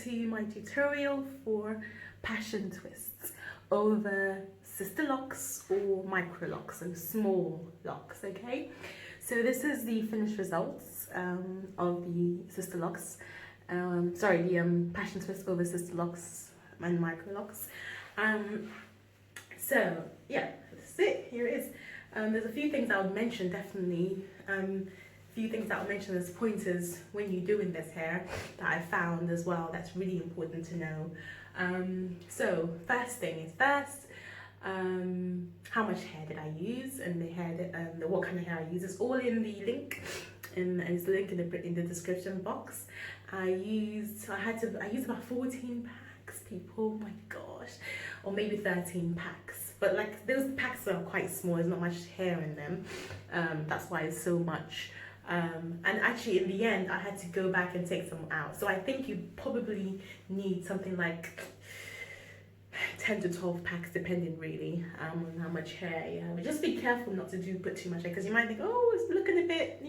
to my tutorial for passion twists over Sisterlocks or Microlocks, so small locks, okay? So this is the finished results of the Sisterlocks, the passion twist over Sisterlocks and Microlocks. So yeah, that's it, here it is. There's a few things I would mention definitely. Few things that I'll mention as pointers when you're doing this hair that I found as well that's really important to know. So first thing is first, how much hair did I use, and what kind of hair I use. It's all in the link, and it's the link in the description box. I used about 14 packs, people. Oh my gosh, or maybe 13 packs. But like those packs are quite small. There's not much hair in them. That's why it's so much. And actually in the end I had to go back and take some out, so I think you probably need something like 10 to 12 packs depending really on how much hair you have. But just be careful not to put too much hair, because you might think, oh, it's looking a bit,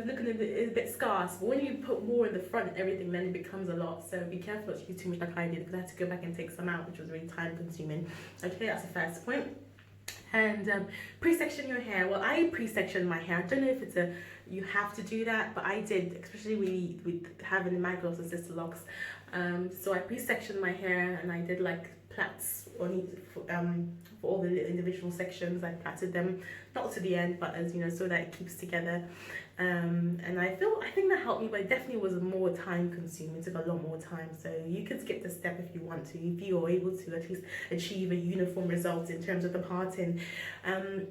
looking a bit scarce, but when you put more in the front and everything, then it becomes a lot. So be careful not to use too much like I did, because I had to go back and take some out, which was really time consuming. Okay, that's the first point. And pre-section your hair. Well, I pre-sectioned my hair. I don't know if you have to do that, but I did, especially with having the Microlocks and Sisterlocks. So I pre-sectioned my hair, and I did like plaits for all the individual sections. I plaited them, not to the end, but as you know, so that it keeps together. And I think that helped me, but it definitely was more time consuming. It took a lot more time, so you could skip this step if you want to, if you are able to at least achieve a uniform result in terms of the parting. And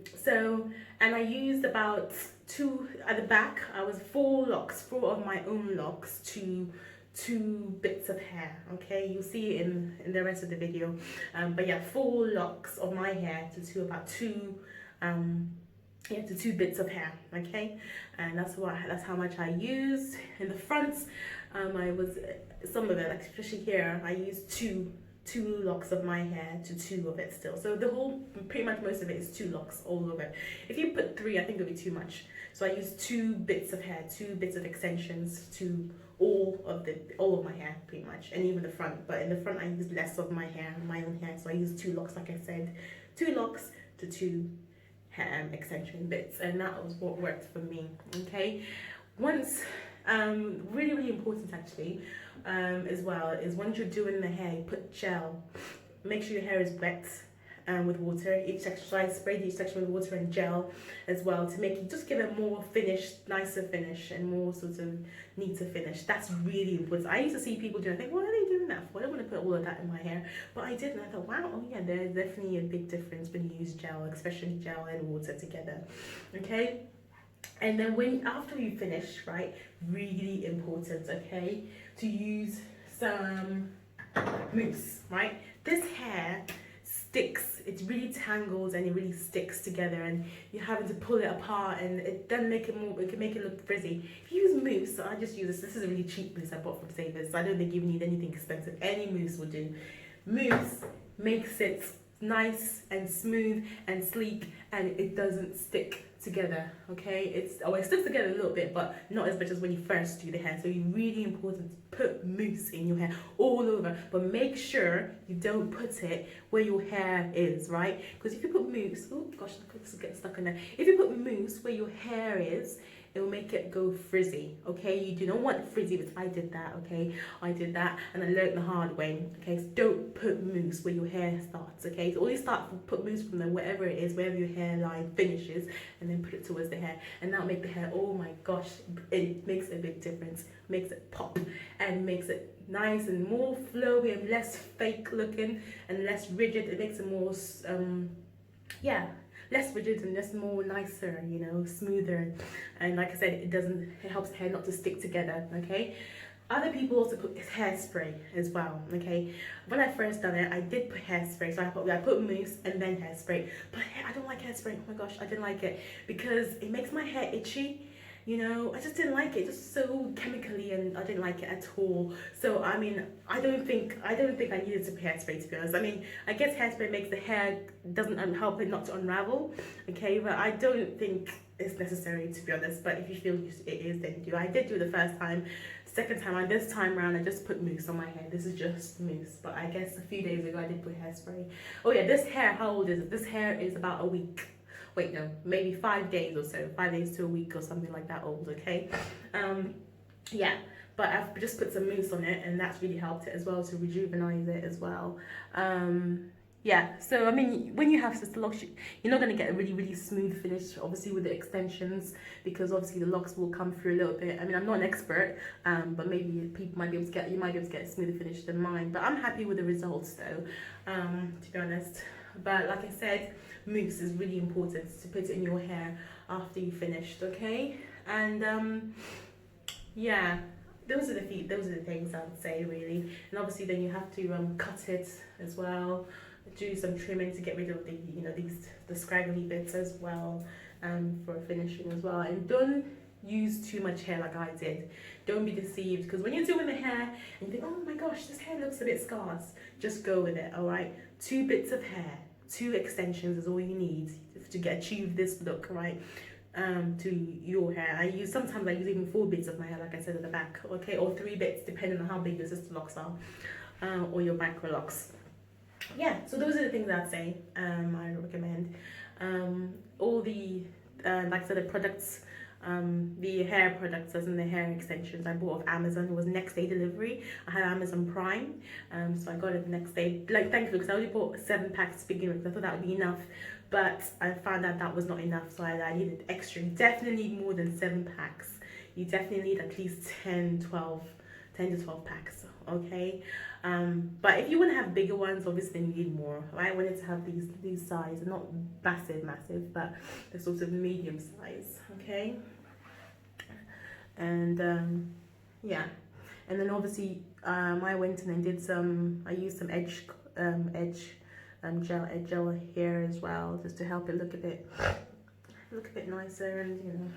I used about 2 at the back. I was 4 of my own locks to 2 bits of hair. Okay, you'll see it in the rest of the video. But yeah, 4 locks of my hair to 2 bits of hair. Okay, and that's how much I used. In the front, I was some of it, like especially here, I used two locks of my hair to 2 of it still. So the whole, pretty much most of it is 2 locks all over. If you put 3, I think it'll be too much. So I used 2 bits of hair, 2 bits of extensions to all of my hair pretty much, and even the front. But in the front I used less of my own hair, so I used 2 locks, like I said, 2 locks to 2 extension bits, and that was what worked for me. Okay, once really important actually as well is once you're doing the hair, you put gel. Make sure your hair is wet with water. Each section, so I sprayed each section with water and gel as well to make it, just give it more finished, nicer finish, and more sort of neater finish. That's really important. I used to see people doing, I think, what are they doing that for? I don't want to put all of that in my hair, but I did, and I thought, wow, oh yeah, there's definitely a big difference when you use gel, especially gel and water together. Okay, and then after you finish, right, really important, okay, to use some mousse, right? This hair sticks, it really tangles and it really sticks together, and you're having to pull it apart, and it doesn't make it more, it can make it look frizzy. If you use mousse, I just use this is a really cheap mousse I bought from Savers, so I don't think you need anything expensive. Any mousse will do. Mousse makes it nice and smooth and sleek, and it doesn't stick together. Okay, it sticks together a little bit, but not as much as when you first do the hair. So it's really important to put mousse in your hair all over, but make sure you don't put it where your hair is, right? Because if you put mousse, oh gosh, this is getting stuck in there. If you put mousse where your hair is, it will make it go frizzy. Okay, you do not want frizzy, but I did that. Okay, I did that, and I learned the hard way. Okay, so don't put mousse where your hair starts. Okay, so always put mousse from wherever it is, wherever your hairline finishes, and then put it towards the hair, and that'll make the hair, oh my gosh, it makes a big difference. Makes it pop and makes it nice and more flowy and less fake looking and less rigid. It makes it more less rigid and less more nicer, smoother. And like I said, it helps the hair not to stick together. Okay, other people also put hairspray as well. Okay, when I first done it, I did put hairspray, so I put mousse and then hairspray. But I don't like hairspray. Oh my gosh, I didn't like it because it makes my hair itchy. I just didn't like it, just so chemically, and I didn't like it at all. So I mean, I don't think I needed to put hairspray, to be honest. I mean, I guess hairspray makes the hair, doesn't help it not to unravel, okay, but I don't think it's necessary, to be honest. But if you feel it is, then do. I did do it the first time, second time, and this time around I just put mousse on my hair. This is just mousse, but I guess a few days ago I did put hairspray. Oh yeah, this hair, how old is it? This hair is about a week. Wait, no, maybe 5 days or so, 5 days to a week or something like that old. Okay, yeah, but I've just put some mousse on it, and that's really helped it as well to rejuvenate it as well. Yeah, so I mean, when you have Sisterlocks, you're not going to get a really smooth finish, obviously, with the extensions, because obviously the locks will come through a little bit. I mean, I'm not an expert, but maybe people might be able to get, you might be able to get a smoother finish than mine, but I'm happy with the results though, to be honest. But like I said, mousse is really important to put it in your hair after you finished, okay? And yeah, those are the things I would say, really. And obviously then you have to cut it as well, do some trimming to get rid of the the scraggly bits as well, for finishing as well. And don't use too much hair like I did. Don't be deceived, because when you're doing the hair and you think, oh my gosh, this hair looks a bit scarce, just go with it. All right, 2 bits of hair, 2 extensions is all you need to achieve this look, right? To your hair. Sometimes I use even 4 bits of my hair, like I said, at the back, okay, or 3 bits depending on how big your Sisterlocks are, or your Microlocks. Yeah, so those are the things I'd say I recommend. All the like I said, the products, the hair products, as in the hair extensions, I bought off Amazon. It was next day delivery. I had Amazon Prime, so I got it the next day. Like, thankfully, because I only bought 7 packs to begin with, because I thought that would be enough, but I found out that was not enough, so I needed extra. You definitely need more than 7 packs. You definitely need at least 10 to 12 packs, okay? But if you want to have bigger ones, obviously you need more. I wanted to have these size, not massive, but the sort of medium size, okay? And yeah, and then obviously I went in and did I used some edge gel here as well, just to help it look a bit nicer, and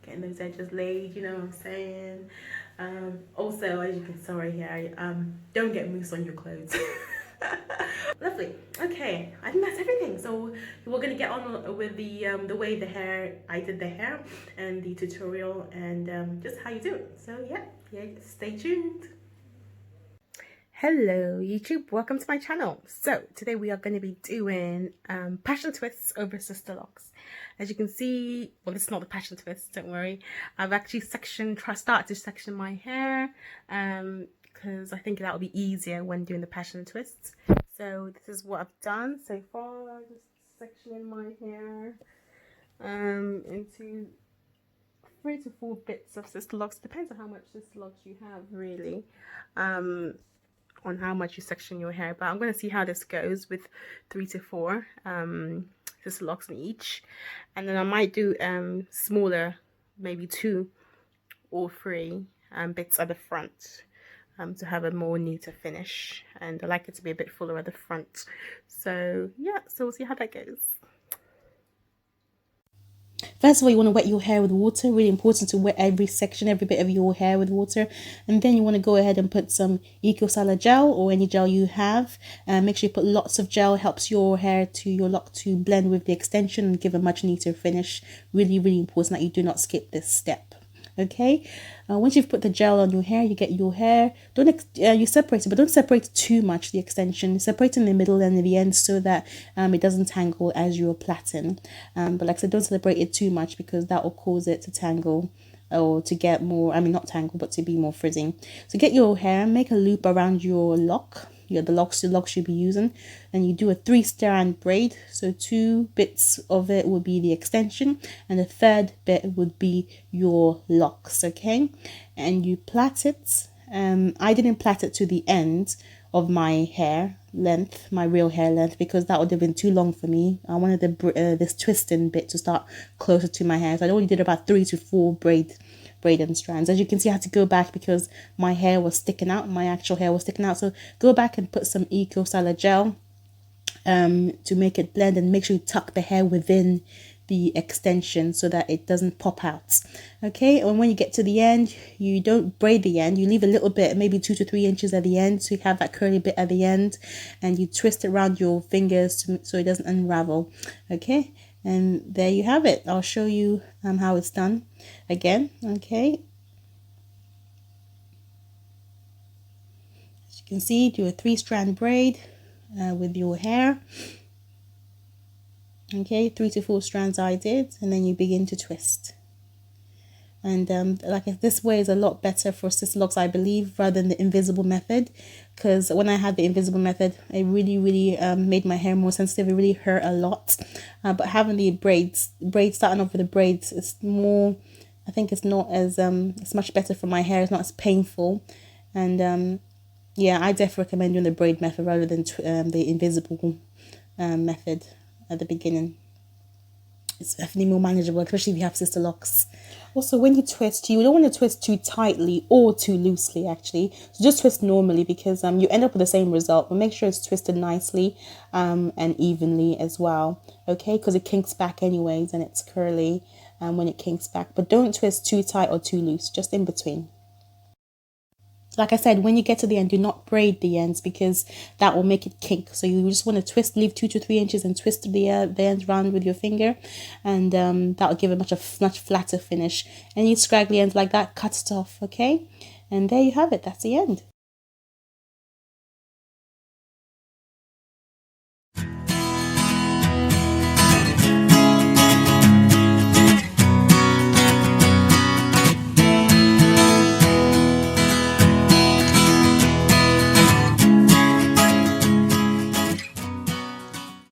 getting those edges laid, you know what I'm saying. Also, as you can sorry here, don't get mousse on your clothes. Lovely. Okay, I think that's everything. So we're gonna get on with the way I did the hair, and the tutorial, and just how you do it. So yeah, stay tuned. Hello YouTube, welcome to my channel. So today we are going to be doing passion twists over Sisterlocks. As you can see, well, this is not the passion twist, don't worry. I've actually started to section my hair, because I think that will be easier when doing the passion twists. So this is what I've done so far, just sectioning my hair into 3 to 4 bits of Sisterlocks. Depends on how much Sisterlocks you have, really. On how much you section your hair, but I'm going to see how this goes with 3 to 4 Sisterlocks in each, and then I might do smaller, maybe 2 or 3 bits at the front, to have a more neater finish, and I like it to be a bit fuller at the front. So yeah, so we'll see how that goes. First of all, you want to wet your hair with water. Really important to wet every bit of your hair with water. And then you want to go ahead and put some Eco Salad gel, or any gel you have. Make sure you put lots of gel. Helps your lock to blend with the extension and give a much neater finish. Really important that you do not skip this step. Okay, once you've put the gel on your hair, you get your hair, you separate it, but don't separate it too much, the extension. Separate in the middle and the end, so that it doesn't tangle as you're plaiting. But like I said, don't separate it too much, because that will cause it to tangle, or to get more, not tangle, but to be more frizzy. So get your hair, make a loop around your lock, the locks you'll be using, and you do a 3-strand braid. So 2 bits of it will be the extension, and the 3rd bit would be your locks, okay? And you plait it. I didn't plait it to the end of my hair length, my real hair length, because that would have been too long for me. I wanted this twisting bit to start closer to my hair, so I only did about 3 to 4 braiding strands. As you can see, I had to go back because my hair was sticking out, my actual hair was sticking out. So go back and put some Eco Salad gel to make it blend, and make sure you tuck the hair within the extension so that it doesn't pop out. Okay, and when you get to the end, you don't braid the end, you leave a little bit, maybe 2 to 3 inches at the end, so you have that curly bit at the end, and you twist it around your fingers so it doesn't unravel. Okay, and there you have it. I'll show you how it's done again. Okay, You can see, do a 3-strand braid with your hair. Okay, 3 to 4 strands I did, and then you begin to twist. And like this way is a lot better for Sisterlocks, I believe, rather than the invisible method, because when I had the invisible method, it really made my hair more sensitive. It really hurt a lot. But having the braids starting off with the braids, it's more, I think it's not as it's much better for my hair. It's not as painful. And yeah, I definitely recommend doing the braid method rather than the invisible method at the beginning. It's definitely more manageable, especially if you have Sisterlocks. Also, when you twist, you don't want to twist too tightly or too loosely, actually. So just twist normally, because you end up with the same result. But make sure it's twisted nicely and evenly as well. Okay, because it kinks back anyways, and it's curly when it kinks back. But don't twist too tight or too loose, just in between. Like I said, when you get to the end, do not braid the ends, because that will make it kink. So you just want to twist, leave 2 to 3 inches and twist the ends round with your finger, and that will give it much flatter finish. Any scraggly ends like that, cut it off, okay? And there you have it. That's the end.